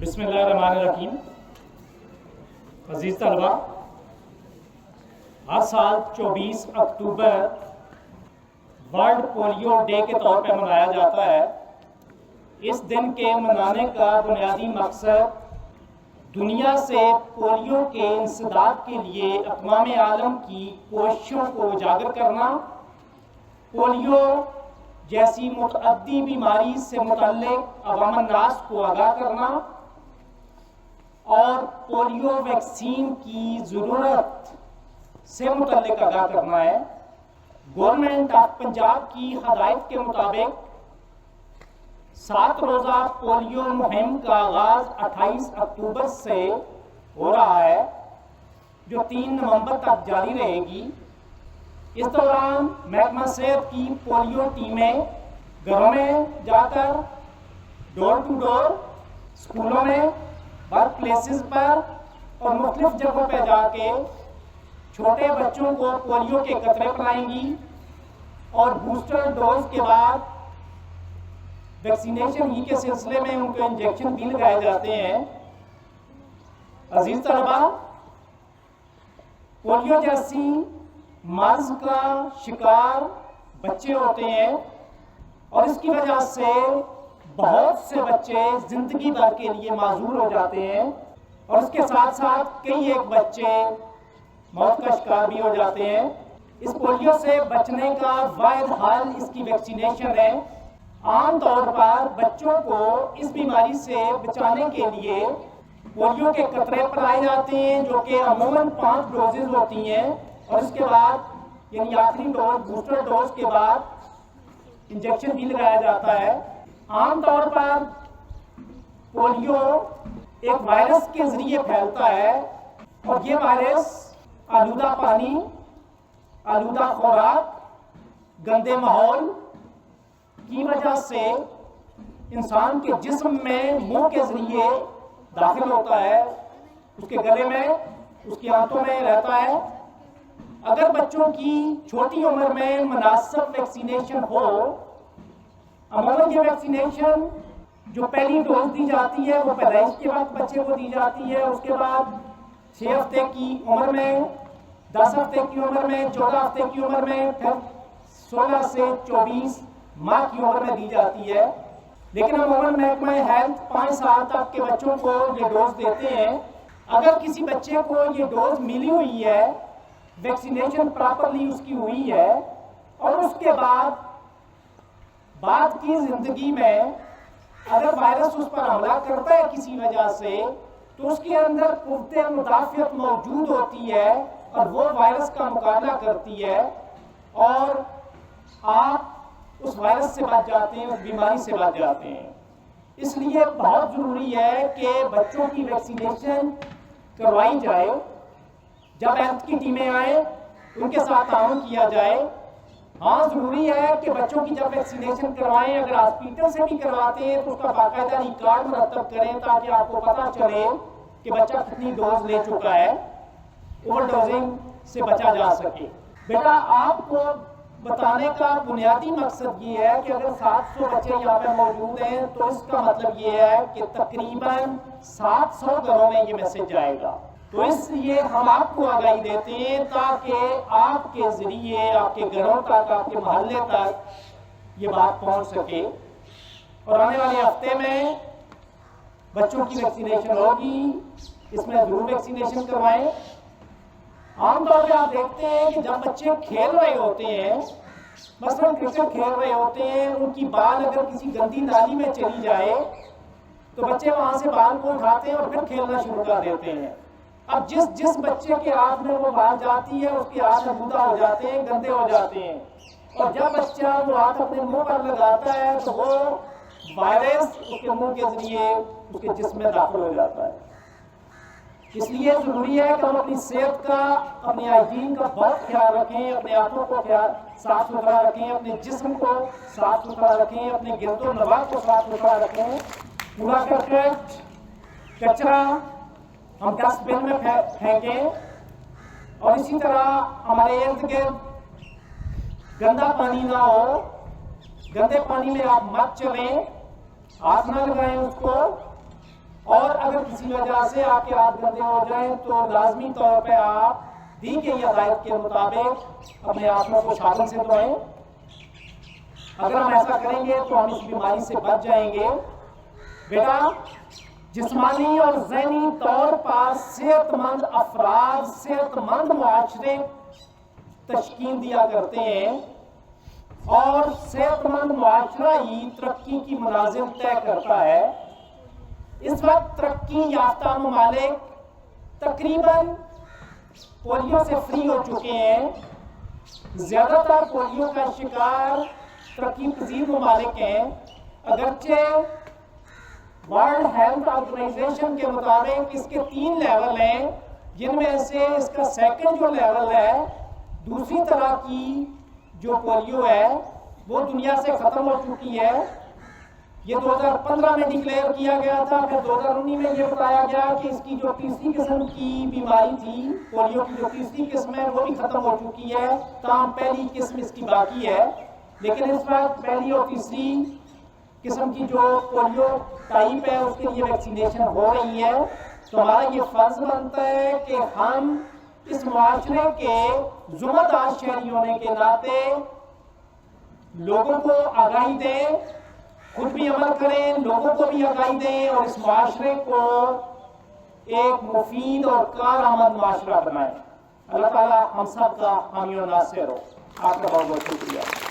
بسم اللہ الرحمن الرحیم۔ عزیز طلبہ، ہر سال 24 اکتوبر ورلڈ پولیو ڈے کے طور پہ منایا جاتا ہے۔ اس دن کے منانے کا بنیادی مقصد دنیا سے پولیو کے انسداد کے لیے اقوام عالم کی کوششوں کو اجاگر کرنا، پولیو جیسی متعدی بیماری سے متعلق عوام الناس کو آگاہ کرنا اور پولیو ویکسین کی ضرورت سے متعلق آگاہ کرنا ہے۔ گورنمنٹ آف پنجاب کی ہدایت کے مطابق 7 روزہ پولیو مہم کا آغاز 28 اکتوبر سے ہو رہا ہے، جو 3 نومبر تک جاری رہے گی۔ اس دوران محکمہ صحت کی پولیو ٹیمیں گھروں میں جا کر ڈور ٹو ڈور، اسکولوں میں، ورک پلیسز پر اور مختلف جگہوں پہ جا کے چھوٹے بچوں کو پولیو کے قطرے پلائیں گی اور بوسٹر ڈوز کے بعد ویکسینیشن ہی کے سلسلے میں ان کو انجیکشن بھی لگائے جاتے ہیں۔ عزیز طلبہ، پولیو جیسی مرض کا شکار بچے ہوتے ہیں اور اس کی وجہ سے بہت سے بچے زندگی بھر کے لیے معذور ہو جاتے ہیں اور اس کے ساتھ ساتھ کئی ایک بچے موت کا شکار بھی ہو جاتے ہیں۔ اس پولیو سے بچنے کا واحد حل اس کی ویکسینیشن ہے۔ عام طور پر بچوں کو اس بیماری سے بچانے کے لیے پولیو کے قطرے پلائے جاتے ہیں، جو کہ عموماً 5 ڈوزز ہوتی ہیں، اور اس کے بعد یعنی آخری ڈوز بوسٹر ڈوز کے بعد انجیکشن بھی لگایا جاتا ہے۔ عام طور پر پولیو ایک وائرس کے ذریعے پھیلتا ہے اور یہ وائرس آلودہ پانی، آلودہ خوراک، گندے ماحول کی وجہ سے انسان کے جسم میں منہ کے ذریعے داخل ہوتا ہے، اس کے گلے میں، اس کی آنتوں میں رہتا ہے۔ اگر بچوں کی چھوٹی عمر میں مناسب ویکسینیشن ہو، عموماً یہ ویکسینیشن جو پہلی ڈوز دی جاتی ہے وہ پیدائش کے وقت بچے کو دی جاتی ہے، اس کے بعد 6 ہفتے کی عمر میں، 10 ہفتے کی عمر میں، 14 ہفتے کی عمر میں، پھر 16 سے 24 ماہ کی عمر میں دی جاتی ہے۔ لیکن عموماً محکمہ ہیلتھ 5 سال تک کے بچوں کو یہ ڈوز دیتے ہیں۔ اگر کسی بچے کو یہ ڈوز ملی ہوئی ہے، ویکسینیشن پراپرلی اس کی ہوئی ہے، اور اس کے بعد کی زندگی میں اگر وائرس اس پر حملہ کرتا ہے کسی وجہ سے، تو اس کے اندر قوت مدافعت موجود ہوتی ہے اور وہ وائرس کا مقابلہ کرتی ہے اور آپ اس وائرس سے بچ جاتے ہیں، اس بیماری سے بچ جاتے ہیں۔ اس لیے بہت ضروری ہے کہ بچوں کی ویکسینیشن کروائی جائے۔ جب ہیلتھ کی ٹیمیں آئیں ان کے ساتھ تعاون کیا جائے۔ ہاں، ضروری ہے کہ بچوں کی جب ویکسینیشن کروائیں، اگر ہاسپٹل سے بھی کرواتے ہیں تو اس کا باقاعدہ ریکارڈ مرتب کریں تاکہ آپ کو پتہ چلے کہ بچہ کتنی ڈوز لے چکا ہے، اوور ڈوزنگ سے بچا جا سکے۔ بیٹا، آپ کو بتانے کا بنیادی مقصد یہ ہے کہ اگر 700 بچے یہاں پہ موجود ہیں تو اس کا مطلب یہ ہے کہ تقریباً 700 گھروں میں یہ میسج جائے گا۔ تو اس لیے ہم آپ کو آگاہی دیتے ہیں تاکہ آپ کے ذریعے آپ کے گھروں تک، آپ کے محلے تک یہ بات پہنچ سکے۔ اور آنے والے ہفتے میں بچوں کی ویکسینیشن ہوگی، اس میں ضرور ویکسینیشن کروائیں۔ عام طور پہ آپ دیکھتے ہیں کہ جب بچے کھیل رہے ہوتے ہیں، مثلاً کرکٹ کھیل رہے ہوتے ہیں، ان کی بال اگر کسی گندی نالی میں چلی جائے تو بچے وہاں سے بال کو اٹھاتے ہیں اور پھر کھیلنا شروع کر دیتے ہیں۔ اب جس بچے کے ہاتھ میں وہ بال جاتی ہے اس کے ہاتھ آلودہ ہو جاتے ہیں، گندے ہو جاتے ہیں، اور جب بچہ وہ ہاتھ اپنے منہ پر لگاتا ہے تو وہ وائرس اس کے منہ کے ذریعے اس کے جسم میں داخل ہو جاتا ہے۔ اس لیے ضروری ہے کہ ہم اپنی صحت کا، اپنی ہائیجین کا بہت خیال رکھیں، اپنے ہاتھوں کو صاف ستھرا رکھیں، اپنے جسم کو صاف ستھرا رکھیں، اپنے گرد و نواح کو صاف ستھرا رکھیں۔ کوڑا کرکٹ، کچرا ہم ڈسٹ بن میں پھینکیں، اور اسی طرح ہمارے ارد گرد گندا پانی نہ ہو، گندے پانی میں آپ مت چلیں، ہاتھ نہ لگائیں اس کو، اور اگر کسی وجہ سے آپ کے ہاتھ گندے ہو جائیں تو لازمی طور پہ آپ دی گئی ہدایت کے مطابق اپنے ہاتھوں کو صابن سے دھوئیں. اگر ہم ایسا کریں گے تو ہم اس بیماری سے بچ جائیں گے. بیٹا جسمانی اور ذہنی طور پر صحت مند افراد صحت مند معاشرے تشکیل دیا کرتے ہیں اور صحت مند معاشرہ ہی ترقی کی منازل طے کرتا ہے. اس وقت ترقی یافتہ ممالک تقریباً پولیو سے فری ہو چکے ہیں. زیادہ تر پولیو کا شکار ترقی پذیر ممالک ہیں. اگرچہ ورلڈ ہیلتھ آرگنائزیشن کے مطابق اس کے 3 لیول ہیں، جن میں سے اس کا سیکنڈ جو لیول ہے، دوسری طرح کی جو پولیو ہے وہ دنیا سے ختم ہو چکی ہے. یہ 2015 میں ڈکلیئر کیا گیا تھا. پھر 2019 میں یہ بتایا گیا کہ اس کی جو تیسری قسم کی بیماری تھی، پولیو کی جو تیسری قسم ہے وہ بھی ختم ہو چکی ہے. تاہم پہلی قسم اس کی باقی ہے. لیکن اس وقت پہلی اور تیسری قسم کی جو پولیو ٹائپ ہے اس کے لیے ویکسینیشن ہو رہی ہے. تو ہمارا یہ فرض بنتا ہے کہ ہم اس معاشرے کے ذمہ دار شہری ہونے کے ناطے لوگوں کو آگاہی دیں، خود بھی عمل کریں، لوگوں کو بھی آگاہی دیں اور اس معاشرے کو ایک مفید اور کارآمد معاشرہ بنائیں. اللہ تعالیٰ ہم سب کا حامی و ناصر ہو. آپ کا بہت بہت شکریہ.